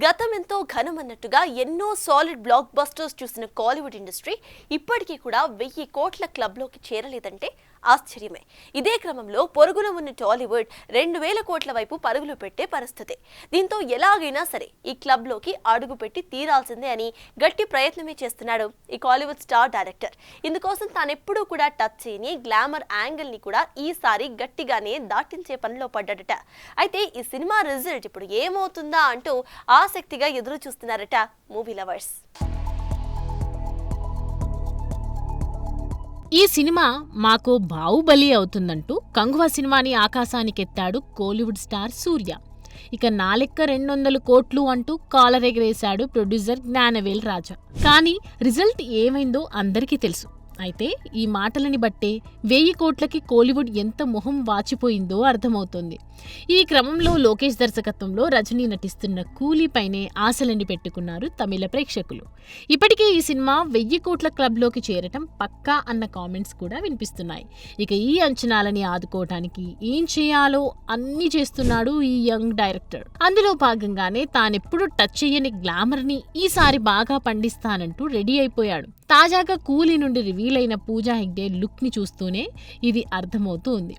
గతమెంతో ఘనమన్నట్టుగా ఎన్నో solid black busters చూసిన Kollywood industry ఇప్పటికీ కూడా 1000 కోట్ల క్లబ్లోకి చేరలేదంటే ఆశ్చర్యమే. ఇదే క్రమంలో పొరుగున ఉన్న టాలీవుడ్ 2000 కోట్ల వైపు పరుగులు పెట్టే పరిస్థితి. దీంతో ఎలాగైనా సరే ఈ క్లబ్లోకి అడుగుపెట్టి తీరాల్సిందే అని గట్టి ప్రయత్నమే చేస్తున్నాడు ఈ కాలీవుడ్ స్టార్ డైరెక్టర్. ఇందుకోసం తానెప్పుడూ కూడా టచ్ చేయని గ్లామర్ యాంగిల్ని కూడా ఈసారి గట్టిగానే దాటించే పనిలో పడ్డాడట. అయితే ఈ సినిమా రిజల్ట్ ఇప్పుడు ఏమవుతుందా అంటూ ఆసక్తిగా ఎదురు చూస్తున్నారట మూవీ లవర్స్. ఈ సినిమా మాకు బాహుబలి అవుతుందంటూ కంగువా సినిమాని ఆకాశానికెత్తాడు కోలీవుడ్ స్టార్ సూర్య. ఇక నాలెక్క 200 కోట్లు అంటూ కాలర్ ఎగరేశాడు ప్రొడ్యూసర్ జ్ఞానవేల్ రాజా. కానీ రిజల్ట్ ఏమైందో అందరికీ తెలుసు. అయితే ఈ మాటలని బట్టే 1000 కోట్లకి కోలీవుడ్ ఎంత మొహం వాచిపోయిందో అర్థమవుతోంది. ఈ క్రమంలో లోకేష్ దర్శకత్వంలో రజనీ నటిస్తున్న కూలీపైనే ఆశలని పెట్టుకున్నారు తమిళ ప్రేక్షకులు. ఇప్పటికే ఈ సినిమా 1000 కోట్ల క్లబ్లోకి చేరటం పక్కా అన్న కామెంట్స్ కూడా వినిపిస్తున్నాయి. ఇక ఈ అంచనాలని ఆదుకోవటానికి ఏం చేయాలో అన్నీ చేస్తున్నాడు ఈ యంగ్ డైరెక్టర్. అందులో భాగంగానే తానెప్పుడు టచ్ చేయని గ్లామర్ని ఈసారి బాగా పండిస్తానంటూ రెడీ అయిపోయాడు. తాజాగా కూలీ నుండి రివీల్ అయిన పూజా హెగ్డే లుక్ ని చూస్తూనే ఇది అర్థమవుతూ ఉంది.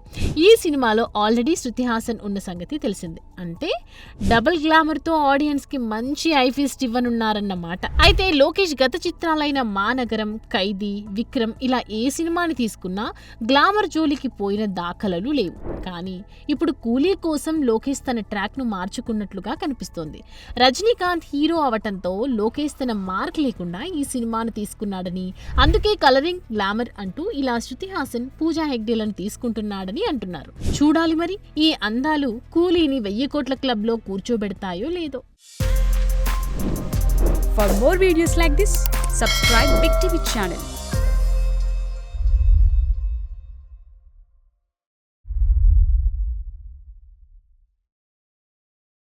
ఈ సినిమాలో ఆల్రెడీ శృతి హాసన్ ఉన్న సంగతి తెలిసిందే. అంటే డబుల్ గ్లామర్ తో ఆడియన్స్ కి మంచి ఐఫీస్ట్ ఇవ్వనున్నారన్నమాట. అయితే లోకేష్ గత చిత్రాలైన మానగరం, ఖైదీ, విక్రమ్ ఇలా ఏ సినిమాని తీసుకున్నా గ్లామర్ జోలికి పోయిన దాఖలాలు లేవు. కానీ ఇప్పుడు కూలీ కోసం లోకేష్ తన ట్రాక్ ను మార్చుకున్నట్లుగా కనిపిస్తోంది. రజనీకాంత్ హీరో అవటంతో లోకేష్ తన మార్క్ లేకుండా ఈ సినిమాను తీసుకున్నాడని, అందుకే కలరింగ్, గ్లామర్ అంటూ ఇలా శృతి హాసన్, పూజా హెగ్డేలను తీసుకుంటున్నాడని అంటున్నారు. చూడాలి మరి ఈ అందాలు కూలీని 1000 కోట్ల క్లబ్ లో కూర్చోబెడతాయో లేదో. For more videos like this, subscribe Big TV channel.